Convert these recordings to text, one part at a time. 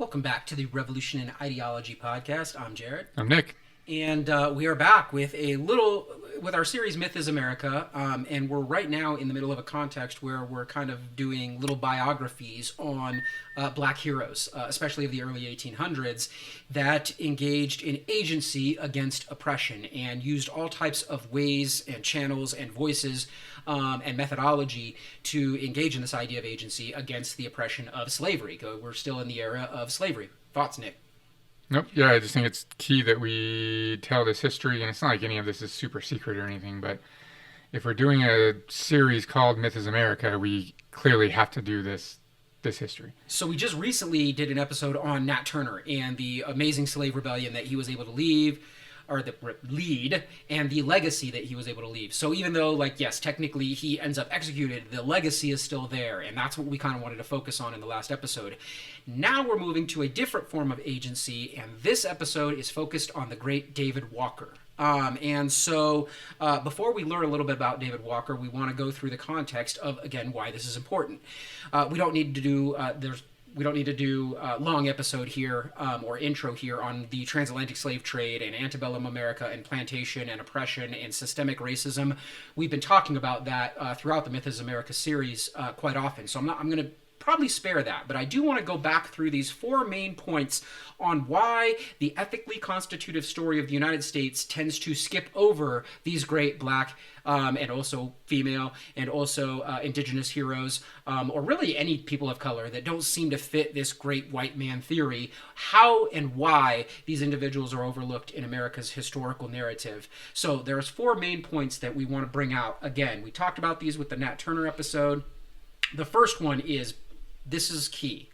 Welcome back to the Revolution in Ideology podcast. I'm Jared. I'm Nick. And we are back with with our series Myth is America, and we're right now in the middle of a context where we're kind of doing little biographies on black heroes, especially of the early 1800s, that engaged in agency against oppression and used all types of ways and channels and voices and methodology to engage in this idea of agency against the oppression of slavery. We're still in the era of slavery. Thoughts, Nick? Nope. Yeah, I just think it's key that we tell this history, and it's not like any of this is super secret or anything, but if we're doing a series called Myth is America, we clearly have to do this history. So we just recently did an episode on Nat Turner and the amazing slave rebellion that he was able to lead, and the legacy that he was able to leave. So even though, yes, technically he ends up executed, the legacy is still there, and that's what we kind of wanted to focus on in the last episode. Now we're moving to a different form of agency, and this episode is focused on the great David Walker. So before we learn a little bit about David Walker, we want to go through the context of, again, why this is important. We don't need to do a long episode here or intro here on the transatlantic slave trade and antebellum America and plantation and oppression and systemic racism. We've been talking about that throughout the Myth is America series quite often, so I'm going to probably spare that, but I do want to go back through these four main points on why the ethically constitutive story of the United States tends to skip over these great black and also female and also indigenous heroes, or really any people of color that don't seem to fit this great white man theory, how and why these individuals are overlooked in America's historical narrative. So there's four main points that we want to bring out. Again, we talked about these with the Nat Turner episode. The first one is, this is key.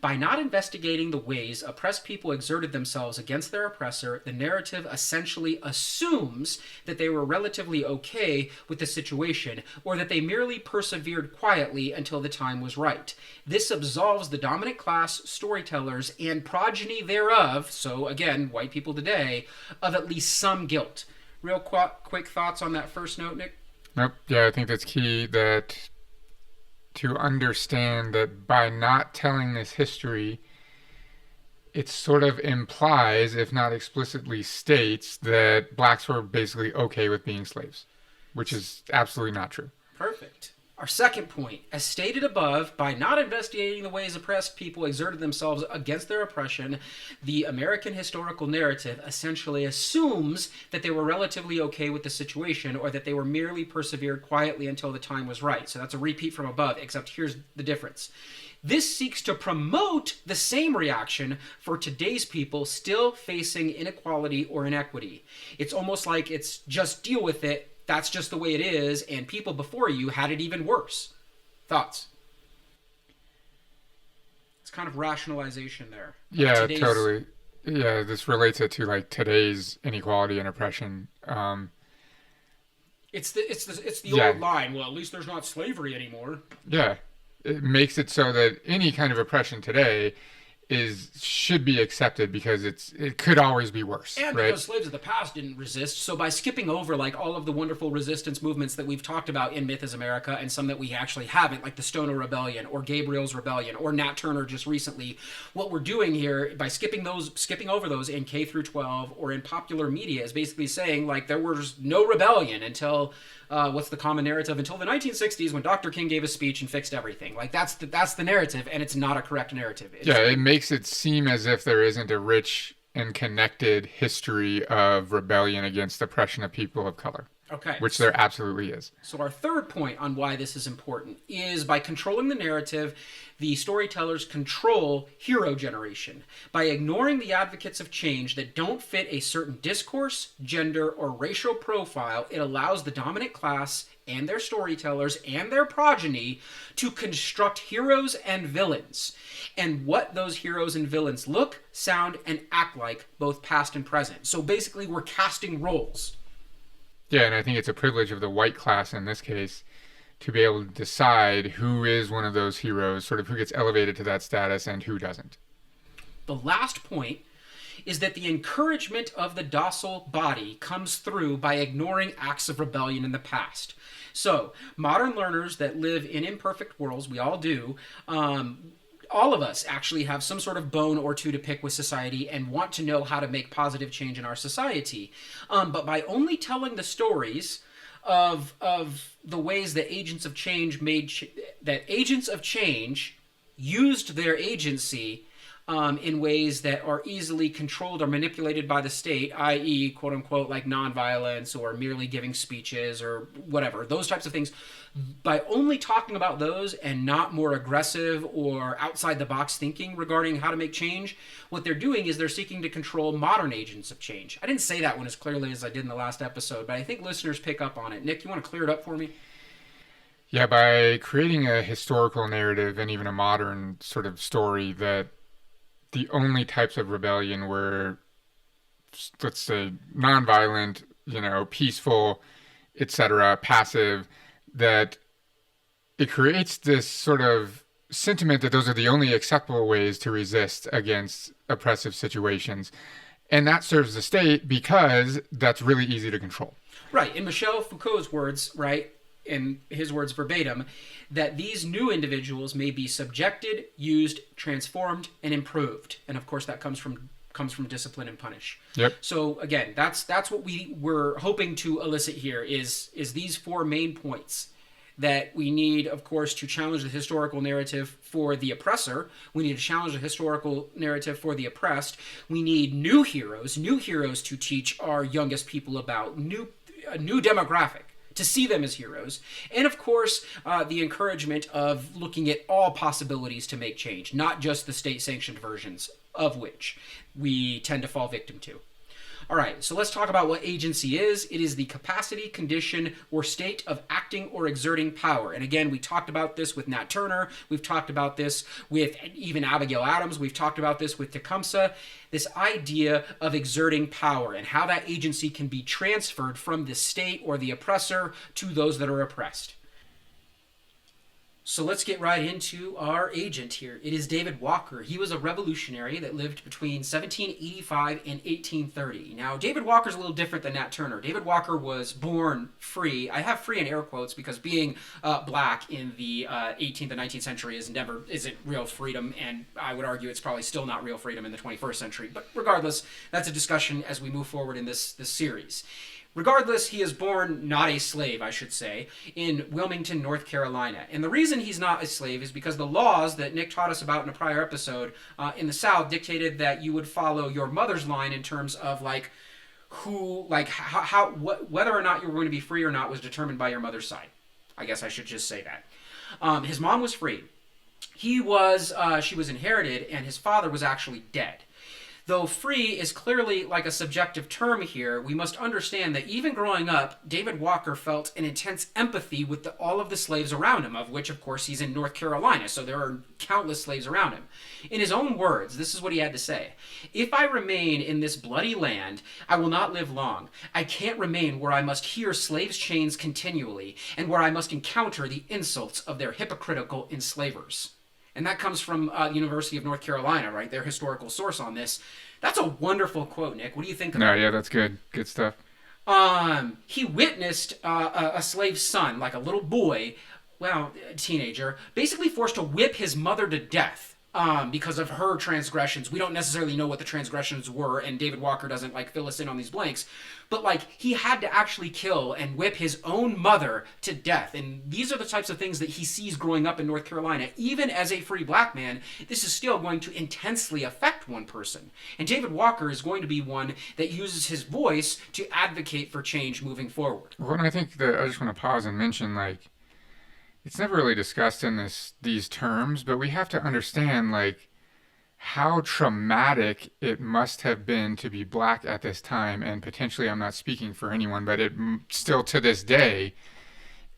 By not investigating the ways oppressed people exerted themselves against their oppressor, the narrative essentially assumes that they were relatively okay with the situation, or that they merely persevered quietly until the time was right. This absolves the dominant class, storytellers, and progeny thereof, so again, white people today, of at least some guilt. Real quick thoughts on that first note, Nick? Nope. Yeah, I think that's key, that to understand that by not telling this history, it sort of implies, if not explicitly states, that blacks were basically okay with being slaves, which is absolutely not true. Perfect. Our second point, as stated above, by not investigating the ways oppressed people exerted themselves against their oppression, the American historical narrative essentially assumes that they were relatively okay with the situation, or that they were merely persevered quietly until the time was right. So that's a repeat from above, except here's the difference. This seeks to promote the same reaction for today's people still facing inequality or inequity. It's almost like it's just deal with it. That's just the way it is, and people before you had it even worse. Thoughts? It's kind of rationalization there. Yeah, totally. Yeah, this relates it to today's inequality and oppression. It's the old line. Well, at least there's not slavery anymore. Yeah, it makes it so that any kind of oppression today should be accepted because it could always be worse. And right? Because slaves of the past didn't resist, so by skipping over all of the wonderful resistance movements that we've talked about in Myth is America, and some that we actually haven't, like the Stoner Rebellion or Gabriel's Rebellion or Nat Turner just recently, what we're doing here by skipping over those in K through 12 or in popular media is basically saying there was no rebellion until what's the common narrative, until the 1960s when Dr. King gave a speech and fixed everything. That's the narrative, and it's not a correct narrative. It makes it seem as if there isn't a rich and connected history of rebellion against oppression of people of color. Okay. Which there absolutely is. So our third point on why this is important is by controlling the narrative, the storytellers control hero generation. By ignoring the advocates of change that don't fit a certain discourse, gender, or racial profile, it allows the dominant class and their storytellers and their progeny to construct heroes and villains, and what those heroes and villains look, sound, and act like, both past and present. So basically, we're casting roles. Yeah, and I think it's a privilege of the white class in this case to be able to decide who is one of those heroes, sort of who gets elevated to that status and who doesn't. The last point is that the encouragement of the docile body comes through by ignoring acts of rebellion in the past. So, modern learners that live in imperfect worlds, we all do, all of us actually have some sort of bone or two to pick with society and want to know how to make positive change in our society. But by only telling the stories of the ways that agents of change used their agency in ways that are easily controlled or manipulated by the state, i.e., quote unquote, like nonviolence or merely giving speeches or whatever, those types of things. By only talking about those and not more aggressive or outside the box thinking regarding how to make change, what they're doing is they're seeking to control modern agents of change. I didn't say that one as clearly as I did in the last episode, but I think listeners pick up on it. Nick, you want to clear it up for me? Yeah, by creating a historical narrative and even a modern sort of story that the only types of rebellion were, let's say, nonviolent, peaceful, etc., passive, that it creates this sort of sentiment that those are the only acceptable ways to resist against oppressive situations. And that serves the state because that's really easy to control. Right. In Michel Foucault's words, right, in his words verbatim, that these new individuals may be subjected, used, transformed, and improved. And of course that comes from discipline and punish. Yep. So again, that's what we were hoping to elicit here is these four main points. That we need, of course, to challenge the historical narrative for the oppressor. We need to challenge the historical narrative for the oppressed. We need new heroes to teach our youngest people about, a new demographic, to see them as heroes. And of course, the encouragement of looking at all possibilities to make change, not just the state-sanctioned versions of which we tend to fall victim to. All right, so let's talk about what agency is. It is the capacity, condition, or state of acting or exerting power. And again, we talked about this with Nat Turner. We've talked about this with even Abigail Adams. We've talked about this with Tecumseh. This idea of exerting power and how that agency can be transferred from the state or the oppressor to those that are oppressed. So let's get right into our agent here. It is David Walker. He was a revolutionary that lived between 1785 and 1830. Now, David Walker's a little different than Nat Turner. David Walker was born free. I have free in air quotes because being black in the 18th and 19th century isn't real freedom, and I would argue it's probably still not real freedom in the 21st century. But regardless, that's a discussion as we move forward in this series. Regardless, he is born not a slave, I should say, in Wilmington, North Carolina. And the reason he's not a slave is because the laws that Nick taught us about in a prior episode in the South dictated that you would follow your mother's line in terms of whether or not you were going to be free or not was determined by your mother's side. I guess I should just say that. His mom was free. She was inherited, and his father was actually dead. Though free is clearly like a subjective term here, we must understand that even growing up, David Walker felt an intense empathy with all of the slaves around him, of which, of course, he's in North Carolina, so there are countless slaves around him. In his own words, this is what he had to say. "If I remain in this bloody land, I will not live long. I can't remain where I must hear slaves' chains continually, and where I must encounter the insults of their hypocritical enslavers." And that comes from the University of North Carolina, right? Their historical source on this. That's a wonderful quote, Nick. What do you think of that? No, yeah, that's good. Good stuff. He witnessed a slave son, like a little boy, a teenager, basically forced to whip his mother to death because of her transgressions. We don't necessarily know what the transgressions were, and David Walker doesn't fill us in on these blanks. But he had to actually kill and whip his own mother to death. And these are the types of things that he sees growing up in North Carolina. Even as a free black man, this is still going to intensely affect one person. And David Walker is going to be one that uses his voice to advocate for change moving forward. Well, and I think that I just want to pause and mention, it's never really discussed in these terms, but we have to understand, how traumatic it must have been to be black at this time, and potentially I'm not speaking for anyone, but it still to this day,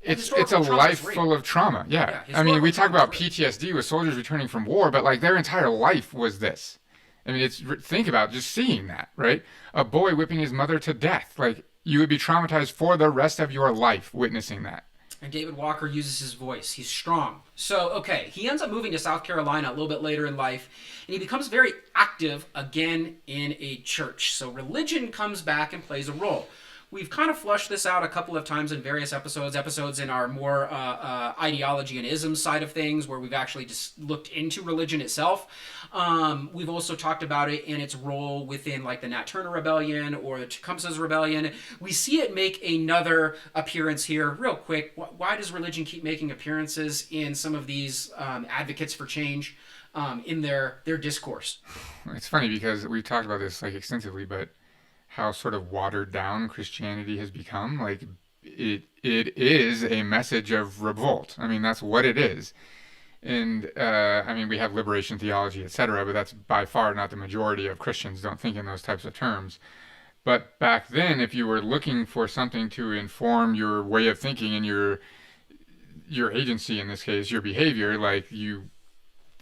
it's a life full of trauma. Yeah. I mean, we talk about PTSD with soldiers returning from war, but their entire life was this. I mean, think about just seeing that, right? A boy whipping his mother to death. You would be traumatized for the rest of your life witnessing that. And David Walker uses his voice. He's strong. So, he ends up moving to South Carolina a little bit later in life, and he becomes very active again in a church. So religion comes back and plays a role. We've kind of flushed this out a couple of times in various episodes in our more ideology and ism side of things, where we've actually just looked into religion itself. We've also talked about it in its role within like the Nat Turner Rebellion or the Tecumseh's Rebellion. We see it make another appearance here. Real quick, why does religion keep making appearances in some of these advocates for change in their discourse? It's funny because we've talked about this like extensively, but how sort of watered down Christianity has become. Like it is a message of revolt. I mean, that's what it is. And I mean, we have liberation theology, etc., but that's by far not the majority of Christians don't think in those types of terms. But back then, if you were looking for something to inform your way of thinking and your agency, in this case, your behavior,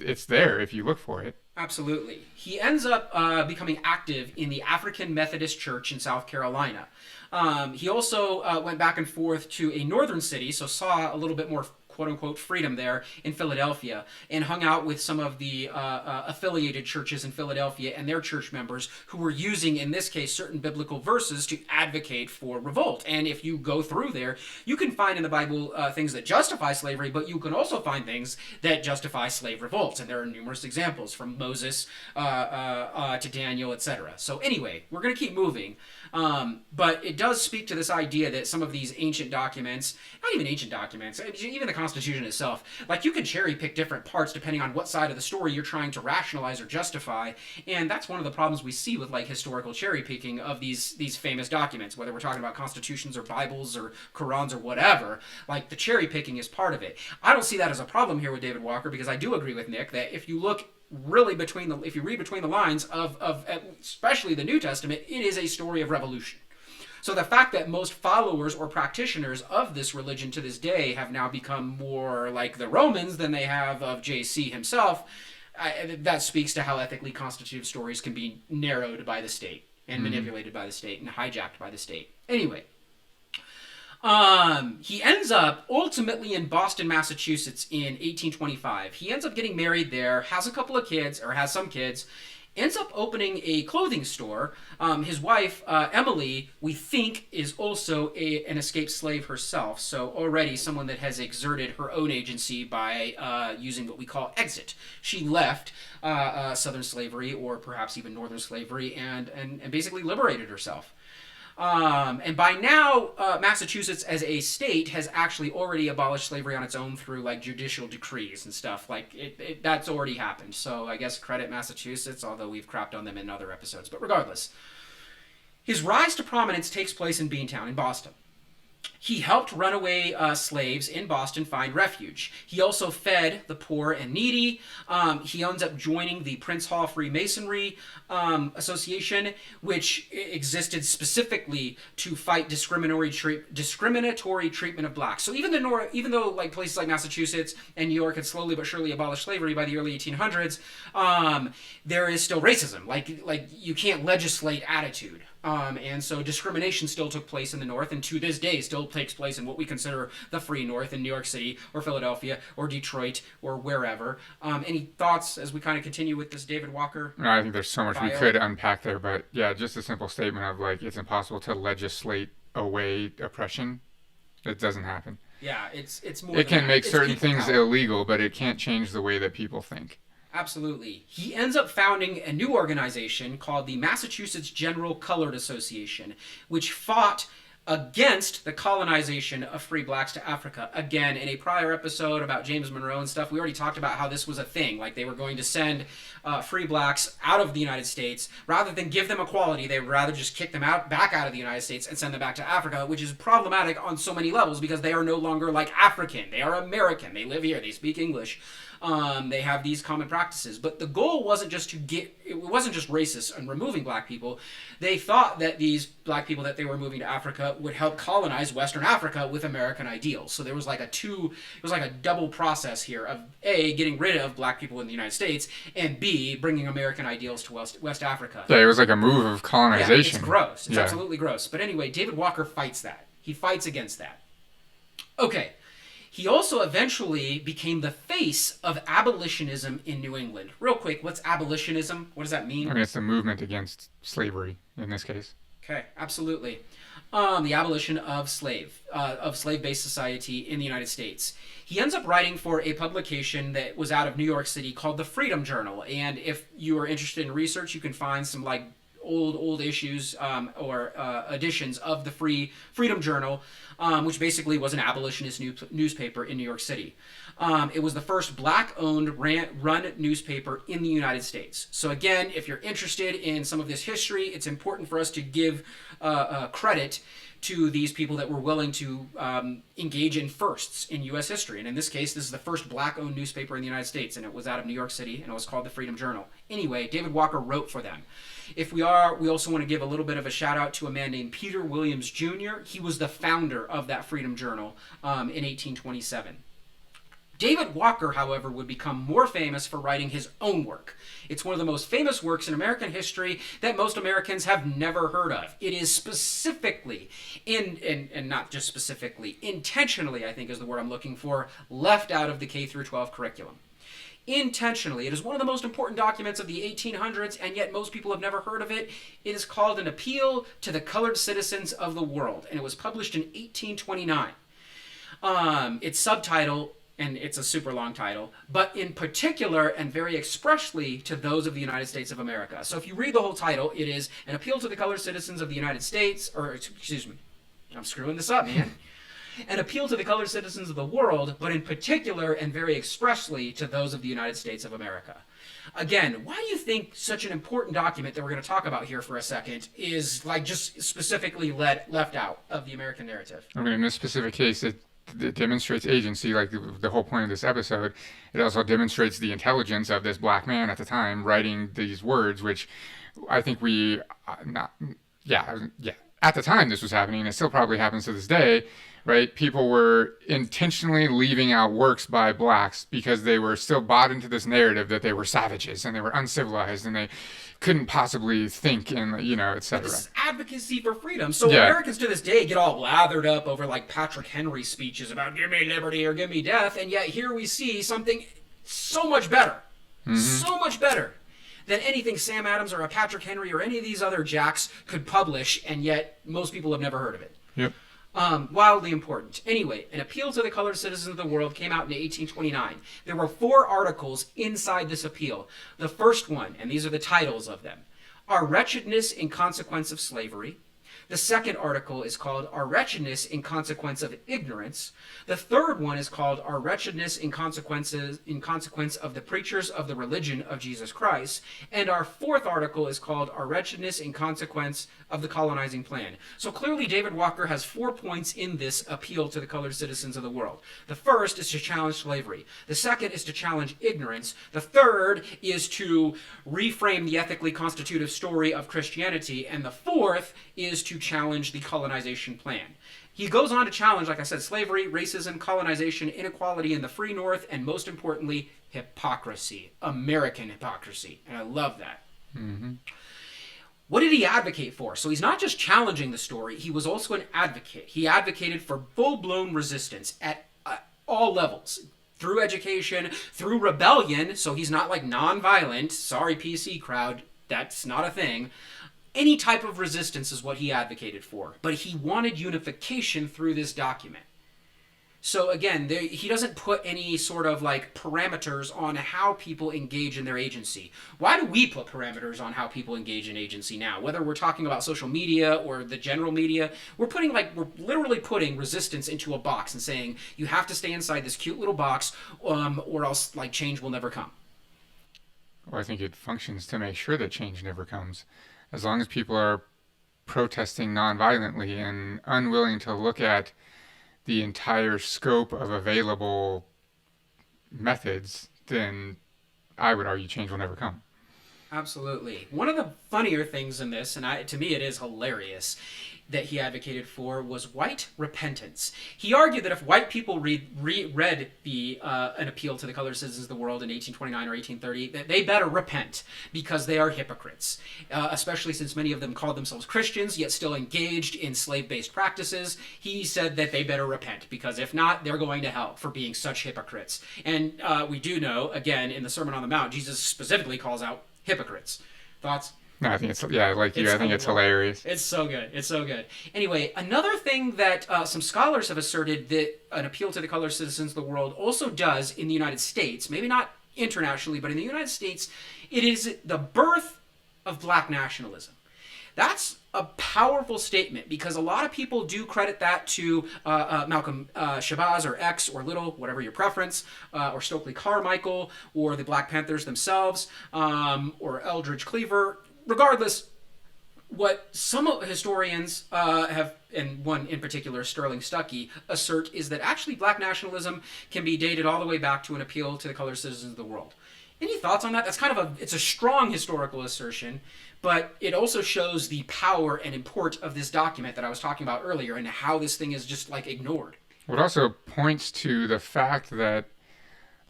it's there if you look for it. Absolutely. He ends up becoming active in the African Methodist Church in South Carolina. He also went back and forth to a northern city, so saw a little bit more quote-unquote freedom there in Philadelphia, and hung out with some of the affiliated churches in Philadelphia and their church members who were using, in this case, certain biblical verses to advocate for revolt. And if you go through there, you can find in the Bible things that justify slavery, but you can also find things that justify slave revolts. And there are numerous examples from Moses to Daniel, etc. So anyway, we're going to keep moving. But it does speak to this idea that some of these ancient documents, not even ancient documents, even the Constitution itself, like you can cherry pick different parts depending on what side of the story you're trying to rationalize or justify. And that's one of the problems we see with like historical cherry picking of these famous documents, whether we're talking about constitutions or Bibles or Qurans or whatever. Like the cherry picking is part of it. I don't see that as a problem here with David Walker, because I do agree with Nick that if you look really if you read between the lines of especially the New Testament, it is a story of revolution. So the fact that most followers or practitioners of this religion to this day have now become more like the Romans than they have of JC himself, that speaks to how ethically constitutive stories can be narrowed by the state and manipulated by the state and hijacked by the state. Anyway, he ends up ultimately in Boston, Massachusetts in 1825. He ends up getting married there, has a couple of kids, or has some kids, ends up opening a clothing store. His wife, Emily, we think is also an escaped slave herself, so already someone that has exerted her own agency by using what we call exit. She left Southern slavery, or perhaps even Northern slavery, and basically liberated herself. And by now, Massachusetts as a state has actually already abolished slavery on its own through like judicial decrees and stuff. Like that's already happened. So I guess credit Massachusetts, although we've crapped on them in other episodes. But regardless, his rise to prominence takes place in Beantown in Boston. He helped runaway slaves in Boston find refuge. He also fed the poor and needy. He ends up joining the Prince Hall Freemasonry Association, which existed specifically to fight discriminatory treatment of blacks. So even though like places like Massachusetts and New York had slowly but surely abolished slavery by the early 1800s, there is still racism. Like you can't legislate attitude. And so discrimination still took place in the North, and to this day still takes place in what we consider the free North in New York City or Philadelphia or Detroit or wherever. Any thoughts as we kind of continue with this David Walker? No, I think there's so much bio? we could unpack there, but yeah, just a simple statement of like it's impossible to legislate away oppression. It doesn't happen. Yeah, it's more. It can make certain things power. illegal, but it can't change the way that people think. Absolutely. He ends up founding a new organization called the Massachusetts General Colored Association, which fought against the colonization of free blacks to Africa. Again, in a prior episode about James Monroe and stuff, we already talked about how this was a thing. Like they were going to send free blacks out of the United States. Rather than give them equality, they would rather just kick them back out of the United States and send them back to Africa, which is problematic on so many levels because they are no longer like African. They are American. They live here. They speak English. They have these common practices. But the goal wasn't just it wasn't just racist and removing black people. They thought that these black people that they were moving to Africa would help colonize Western Africa with American ideals. So there was like a double process here of A, getting rid of black people in the United States, and B, bringing American ideals to West Africa. Yeah, it was like a move of colonization. Yeah, it's gross. It's absolutely gross. But anyway, David Walker fights that. He fights against that. Okay. He also eventually became the face of abolitionism in New England. Real quick, what's abolitionism? What does that mean? I mean, it's a movement against slavery in this case. Okay, absolutely. The abolition of slave-based society in the United States. He ends up writing for a publication that was out of New York City called the Freedom Journal. And if you are interested in research, you can find some like old issues or editions of the Freedom Journal, which basically was an abolitionist newspaper in New York City. It was the first black-owned run newspaper in the United States. So again, if you're interested in some of this history, it's important for us to give credit to these people that were willing to engage in firsts in U.S. history. And in this case, this is the first black-owned newspaper in the United States, and it was out of New York City, and it was called the Freedom Journal. Anyway, David Walker wrote for them. We also want to give a little bit of a shout out to a man named Peter Williams Jr. He was the founder of that Freedom Journal in 1827. David Walker, however, would become more famous for writing his own work. It's one of the most famous works in American history that most Americans have never heard of. It is specifically, and not just specifically, intentionally, I think is the word I'm looking for, left out of the K through 12 curriculum. Intentionally. It is one of the most important documents of the 1800s, and yet most people have never heard of it. It is called An Appeal to the Colored Citizens of the World, and it was published in 1829. Its subtitle, and it's a super long title, but in particular and very expressly to those of the United States of America. So if you read the whole title, it is An Appeal to the Colored Citizens of the United States, or excuse me, I'm screwing this up, man. An appeal to the colored citizens of the world, but in particular and very expressly to those of the United States of America. Again, why do you think such an important document that we're going to talk about here for a second is like just specifically left out of the American narrative? I mean, in this specific case, it demonstrates agency, like the whole point of this episode. It also demonstrates the intelligence of this black man at the time writing these words, which I think at the time this was happening, it still probably happens to this day, right? People were intentionally leaving out works by blacks because they were still bought into this narrative that they were savages and they were uncivilized and they couldn't possibly think, and etc. This is advocacy for freedom. So Americans to this day get all lathered up over like Patrick Henry speeches about give me liberty or give me death, and yet here we see something so much better, so much better than anything Sam Adams or a Patrick Henry or any of these other jacks could publish, and yet most people have never heard of it. Yep. Wildly important. Anyway, An Appeal to the Colored Citizens of the World came out in 1829. There were 4 articles inside this appeal. The first one, and these are the titles of them, Our Wretchedness in Consequence of Slavery. The second article is called Our Wretchedness in Consequence of Ignorance. The third one is called Our Wretchedness in Consequence of the Preachers of the Religion of Jesus Christ. And our fourth article is called Our Wretchedness in Consequence of the Colonizing Plan. So clearly David Walker has 4 points in this appeal to the colored citizens of the world. The first is to challenge slavery. The second is to challenge ignorance. The third is to reframe the ethically constitutive story of Christianity. And the fourth is to challenge the colonization plan. He goes on to challenge, like I said, slavery, racism, colonization, inequality in the free North, and most importantly, hypocrisy, American hypocrisy. And I love that. Mm-hmm. What did he advocate for? So he's not just challenging the story, he was also an advocate. He advocated for full-blown resistance at all levels. Through education, through rebellion, so he's not like non-violent. Sorry, PC crowd, that's not a thing. Any type of resistance is what he advocated for. But he wanted unification through this document. So again, he doesn't put any sort of like parameters on how people engage in their agency. Why do we put parameters on how people engage in agency now? Whether we're talking about social media or the general media, we're literally putting resistance into a box and saying, you have to stay inside this cute little box or else like change will never come. Well, I think it functions to make sure that change never comes. As long as people are protesting nonviolently and unwilling to look at the entire scope of available methods, then I would argue change will never come. Absolutely. One of the funnier things in this, and to me it is hilarious, that he advocated for was white repentance. He argued that if white people read An Appeal to the Colored Citizens of the World in 1829 or 1830, that they better repent because they are hypocrites, especially since many of them called themselves Christians yet still engaged in slave-based practices. He said that they better repent because if not, they're going to hell for being such hypocrites. And we do know, again, in the Sermon on the Mount, Jesus specifically calls out hypocrites. Thoughts? No, I think it's, yeah, like you, It's I think it's hilarious. It's so good. It's so good. Anyway, another thing that some scholars have asserted that an appeal to the colored citizens of the world also does in the United States, maybe not internationally, but in the United States, it is the birth of black nationalism. That's a powerful statement because a lot of people do credit that to Malcolm Shabazz or X or Little, whatever your preference, or Stokely Carmichael or the Black Panthers themselves, or Eldridge Cleaver. Regardless, what some historians have, and one in particular, Sterling Stuckey, assert is that actually black nationalism can be dated all the way back to an appeal to the colored citizens of the world. Any thoughts on that? That's kind of it's a strong historical assertion, but it also shows the power and import of this document that I was talking about earlier and how this thing is just like ignored. It also points to the fact that,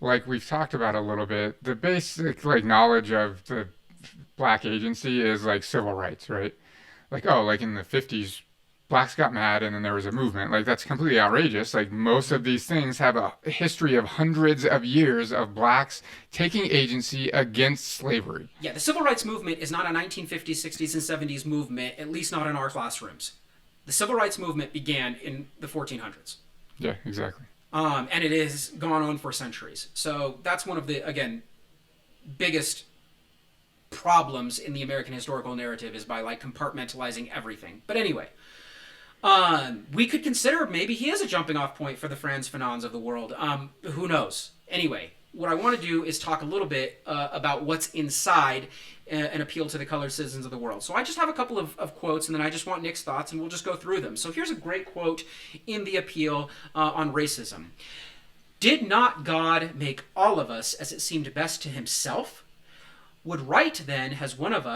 like we've talked about a little bit, the basic like knowledge of the black agency is like civil rights, right? Like, oh, like in the 50s, blacks got mad and then there was a movement. Like, that's completely outrageous. Like, most of these things have a history of hundreds of years of blacks taking agency against slavery. Yeah, the civil rights movement is not a 1950s, 60s, and 70s movement, at least not in our classrooms. The civil rights movement began in the 1400s. Yeah, exactly. And it has gone on for centuries. So that's one of the, again, biggest problems in the American historical narrative is by like compartmentalizing everything. But anyway, we could consider maybe he is a jumping off point for the Frantz Fanons of the world. Who knows? Anyway, what I want to do is talk a little bit about what's inside an appeal to the colored citizens of the world. So I just have a couple of quotes, and then I just want Nick's thoughts, and we'll just go through them. So here's a great quote in the appeal on racism. Did not God make all of us as it seemed best to himself? What right then does one of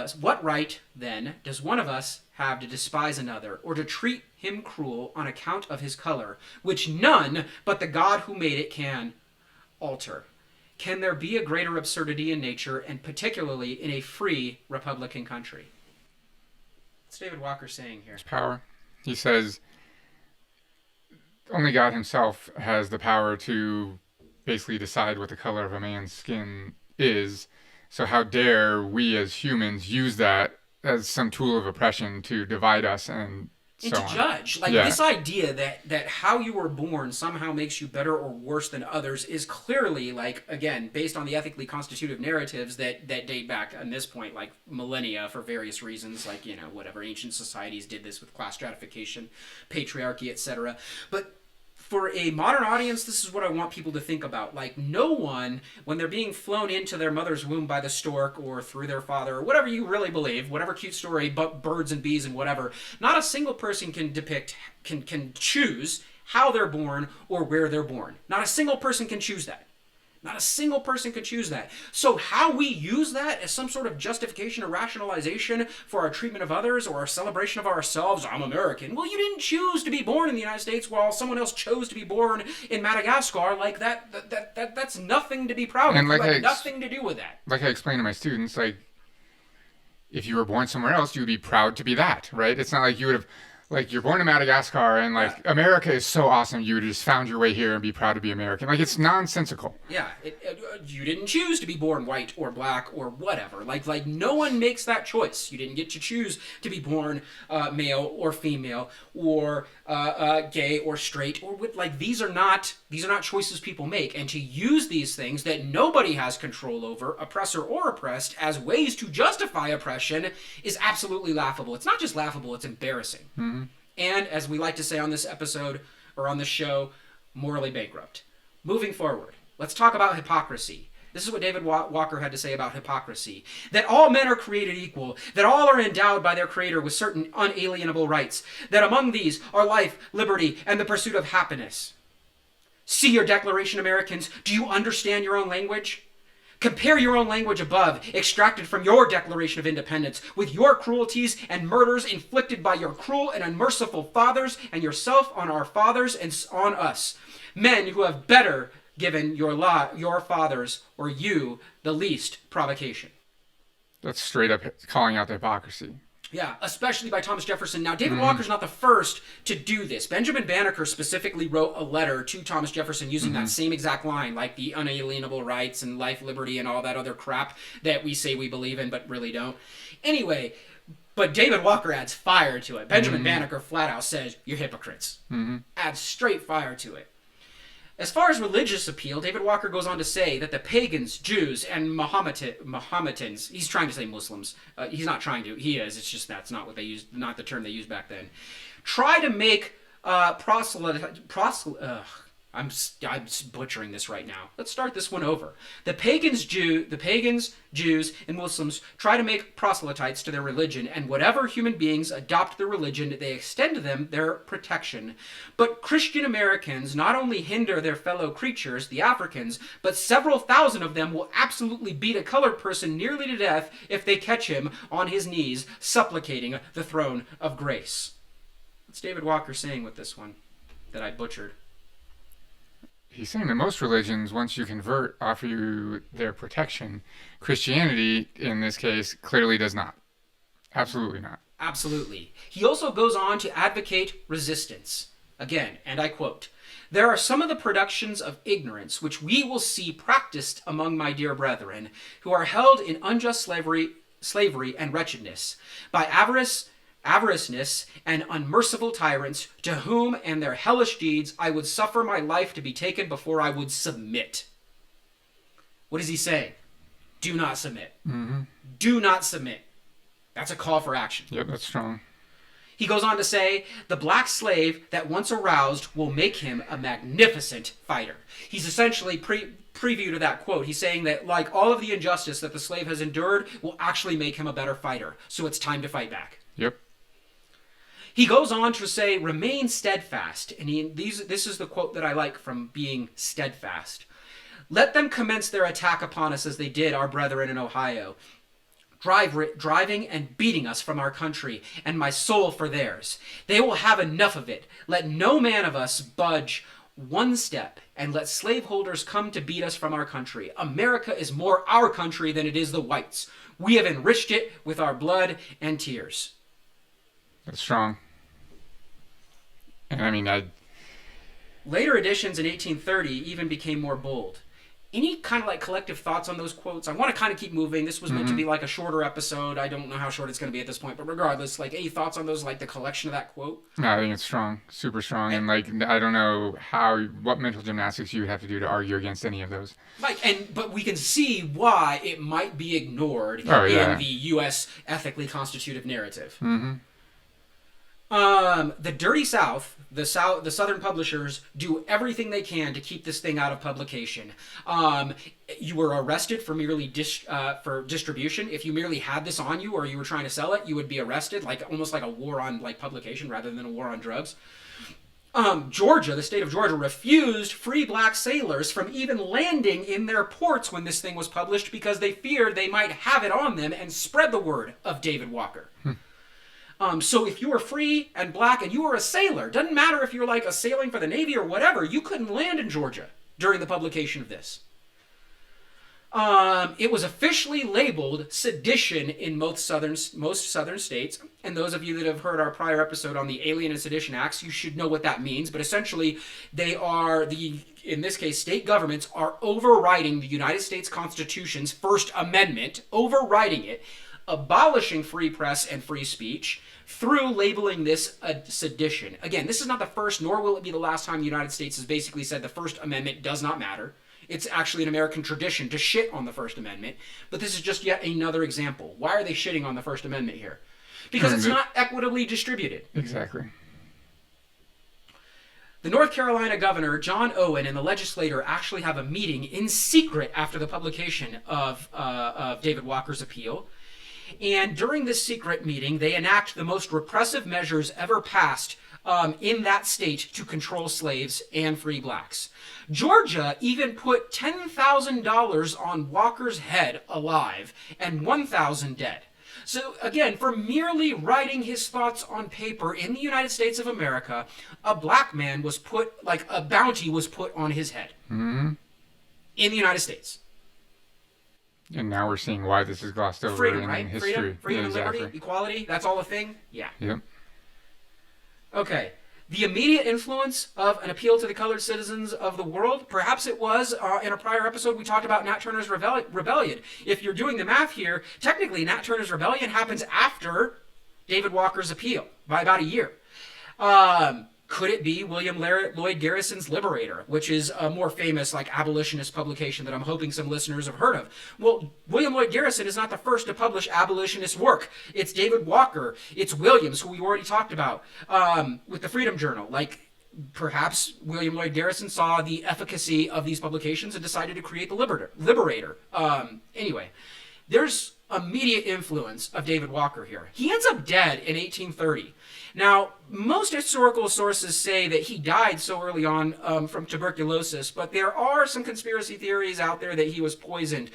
us have to despise another, or to treat him cruel on account of his color, which none but the God who made it can alter? Can there be a greater absurdity in nature, and particularly in a free Republican country? What's David Walker saying here? It's power. He says only God himself has the power to basically decide what the color of a man's skin is. So how dare we as humans use that as some tool of oppression to divide us and so on. Judge. Like, this idea that how you were born somehow makes you better or worse than others is clearly, like, again, based on the ethically constitutive narratives that date back, at this point, like, millennia for various reasons, like, you know, whatever, ancient societies did this with class stratification, patriarchy, etc. But for a modern audience, this is what I want people to think about. Like, no one, when they're being flown into their mother's womb by the stork or through their father, or whatever you really believe, whatever cute story, but birds and bees and whatever, not a single person can choose how they're born or where they're born. Not a single person can choose that. Not a single person could choose that. So how we use that as some sort of justification or rationalization for our treatment of others or our celebration of ourselves, I'm American. Well, you didn't choose to be born in the United States while someone else chose to be born in Madagascar. Like, that's nothing to be proud of. And like nothing to do with that. Like I explain to my students, like, if you were born somewhere else, you would be proud to be that, right? It's not like you would have, like, you're born in Madagascar and, like, America is so awesome, you would have just found your way here and be proud to be American. Like, it's nonsensical. Yeah, you didn't choose to be born white or black or whatever. Like no one makes that choice. You didn't get to choose to be born male or female or gay or straight or like these are not choices people make. And to use these things that nobody has control over, oppressor or oppressed, as ways to justify oppression is absolutely laughable. It's not just laughable; it's embarrassing. Mm-hmm. And as we like to say on this episode or on this show, morally bankrupt. Moving forward, let's talk about hypocrisy. This is what David Walker had to say about hypocrisy. That all men are created equal. That all are endowed by their Creator with certain unalienable rights. That among these are life, liberty, and the pursuit of happiness. See your Declaration, Americans. Do you understand your own language? Compare your own language above, extracted from your Declaration of Independence, with your cruelties and murders inflicted by your cruel and unmerciful fathers and yourself on our fathers and on us. Men who have better given your fathers or you the least provocation. That's straight up calling out the hypocrisy. Yeah, especially by Thomas Jefferson. Now, David Walker's not the first to do this. Benjamin Banneker specifically wrote a letter to Thomas Jefferson using that same exact line, like the unalienable rights and life, liberty, and all that other crap that we say we believe in but really don't. Anyway, but David Walker adds fire to it. Benjamin Banneker flat out says, "You're hypocrites." Adds straight fire to it. As far as religious appeal, David Walker goes on to say that the pagans, Jews, and Mohammedans, he's trying to say Muslims, he's not trying to, he is, it's just that's not what they used, not the term they used back then, try to make I'm butchering this right now. Let's start this one over. The pagans, Jews, and Muslims try to make proselytes to their religion, and whatever human beings adopt their religion, they extend to them their protection. But Christian Americans not only hinder their fellow creatures, the Africans, but several thousand of them will absolutely beat a colored person nearly to death if they catch him on his knees supplicating the throne of grace. What's David Walker saying with this one that I butchered? He's saying that most religions, once you convert, offer you their protection. Christianity, in this case, clearly does not. Absolutely not. Absolutely. He also goes on to advocate resistance. Again, and I quote, "There are some of the productions of ignorance which we will see practiced among my dear brethren, who are held in unjust slavery and wretchedness, by avariceness and unmerciful tyrants, to whom and their hellish deeds I would suffer my life to be taken before I would submit." What is he saying? Do not submit. Do not submit. That's a call for action. Yep, that's strong. He goes on to say, "The black slave that once aroused will make him a magnificent fighter." He's essentially preview to that quote. He's saying that, like, all of the injustice that the slave has endured will actually make him a better fighter. So it's time to fight back. Yep. He goes on to say, "Remain steadfast." And this is the quote that I like from being steadfast. "Let them commence their attack upon us as they did our brethren in Ohio, driving and beating us from our country, and my soul for theirs. They will have enough of it. Let no man of us budge one step, and let slaveholders come to beat us from our country. America is more our country than it is the whites. We have enriched it with our blood and tears." That's strong. And I mean, Later editions in 1830 even became more bold. Any kind of like collective thoughts on those quotes? I want to kind of keep moving. This was meant to be like a shorter episode. I don't know how short it's going to be at this point, but regardless, like, any thoughts on those, like the collection of that quote? No, I think it's strong, super strong, and like I don't know what mental gymnastics you would have to do to argue against any of those. But we can see why it might be ignored in the U.S. ethically constitutive narrative. The Dirty South, the Southern publishers, do everything they can to keep this thing out of publication. You were arrested for merely for distribution. If you merely had this on you or you were trying to sell it, you would be arrested, like almost like a war on like publication rather than a war on drugs. Georgia, the state of Georgia, refused free black sailors from even landing in their ports when this thing was published because they feared they might have it on them and spread the word of David Walker. So if you were free and black and you were a sailor, doesn't matter if you're like a sailing for the Navy or whatever, you couldn't land in Georgia during the publication of this. It was officially labeled sedition in most southern states, and those of you that have heard our prior episode on the Alien and Sedition Acts, you should know what that means, but essentially they are, in this case, state governments are overriding the United States Constitution's First Amendment, overriding it, abolishing free press and free speech through labeling this a sedition. Again, this is not the first, nor will it be the last time the United States has basically said the First Amendment does not matter. It's actually an American tradition to shit on the First Amendment, but this is just yet another example. Why are they shitting on the First Amendment here? Because it's not equitably distributed. Exactly. The North Carolina governor, John Owen, and the legislature actually have a meeting in secret after the publication of David Walker's appeal. And during this secret meeting, they enact the most repressive measures ever passed in that state to control slaves and free blacks. Georgia even put $10,000 on Walker's head alive and 1,000 dead. So again, for merely writing his thoughts on paper in the United States of America, a black man was put, like a bounty was put on his head. In the United States. And now we're seeing why this is glossed over Freedom, in right? history. Freedom Yeah, and liberty, equality, that's all a thing? Yeah. Yep. Okay. The immediate influence of an appeal to the colored citizens of the world, perhaps it was, in a prior episode we talked about Nat Turner's Rebellion. If you're doing the math here, technically Nat Turner's Rebellion happens after David Walker's appeal by about a year. Could it be William Lloyd Garrison's Liberator, which is a more famous abolitionist publication that I'm hoping some listeners have heard of? Well, William Lloyd Garrison is not the first to publish abolitionist work. It's David Walker. It's Williams, who we already talked about, with the Freedom Journal. Perhaps William Lloyd Garrison saw the efficacy of these publications and decided to create the Liberator. Anyway, there's immediate influence of David Walker here. He ends up dead in 1830. Now, most historical sources say that he died so early on from tuberculosis, but there are some conspiracy theories out there that he was poisoned.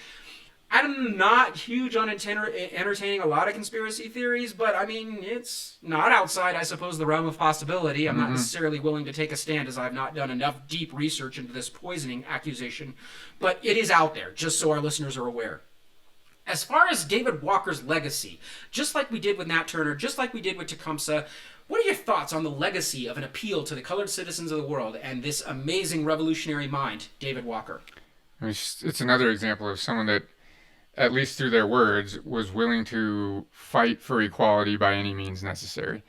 I'm not huge on entertaining a lot of conspiracy theories, but I mean, it's not outside, I suppose, the realm of possibility. I'm not necessarily willing to take a stand, as I've not done enough deep research into this poisoning accusation, but it is out there, just so our listeners are aware. As far as David Walker's legacy, just like we did with Nat Turner, just like we did with Tecumseh, what are your thoughts on the legacy of an appeal to the colored citizens of the world and this amazing revolutionary mind, David Walker? It's another example of someone that, at least through their words, was willing to fight for equality by any means necessary,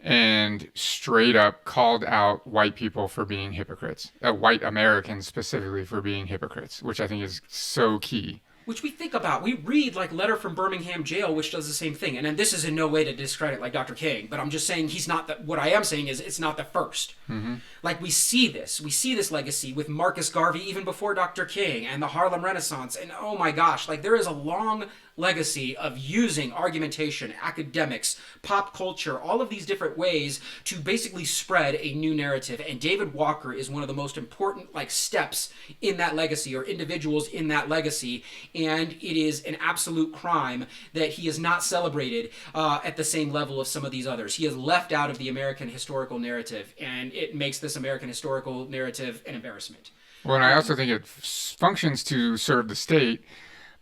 and straight up called out white people for being hypocrites, white Americans specifically for being hypocrites, which I think is so key. Which we think about. We read Letter from Birmingham Jail, which does the same thing. And then this is in no way to discredit Dr. King, but I'm just saying he's not what I am saying is it's not the first. Mm-hmm. We see this legacy with Marcus Garvey even before Dr. King and the Harlem Renaissance. And oh my gosh, there is a long legacy of using argumentation, academics, pop culture, all of these different ways to basically spread a new narrative. And David Walker is one of the most important steps in that legacy, or individuals in that legacy. And it is an absolute crime that he is not celebrated at the same level of some of these others. He is left out of the American historical narrative, and it makes this American historical narrative an embarrassment. Well, and I also think it functions to serve the state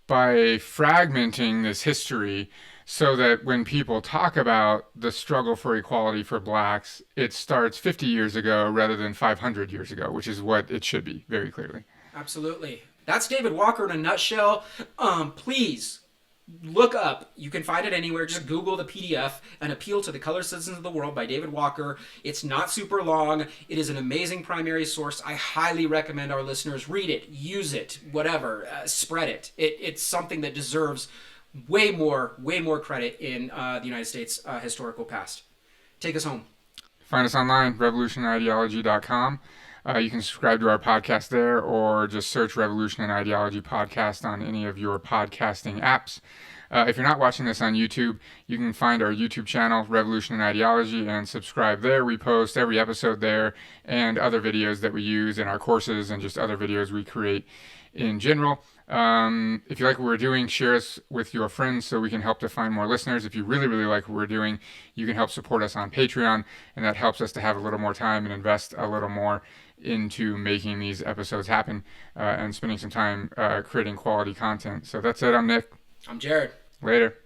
by fragmenting this history so that when people talk about the struggle for equality for blacks, it starts 50 years ago rather than 500 years ago, which is what it should be, very clearly. Absolutely. That's David Walker in a nutshell. Please look up, you can find it anywhere, just Google the PDF, An Appeal to the Colored Citizens of the World by David Walker. It's not super long. It is an amazing primary source. I highly recommend our listeners read it, use it, whatever, spread it. It's something that deserves way more credit in the United States historical past. Take us home. Find us online, revolutionideology.com. You can subscribe to our podcast there, or just search Revolution and Ideology Podcast on any of your podcasting apps. If you're not watching this on YouTube, you can find our YouTube channel, Revolution and Ideology, and subscribe there. We post every episode there and other videos that we use in our courses and just other videos we create in general. If you like what we're doing, share us with your friends so we can help to find more listeners. If you really, really like what we're doing, you can help support us on Patreon, and that helps us to have a little more time and invest a little more into making these episodes happen and spending some time creating quality content. So that's it. I'm Nick. I'm Jared. Later.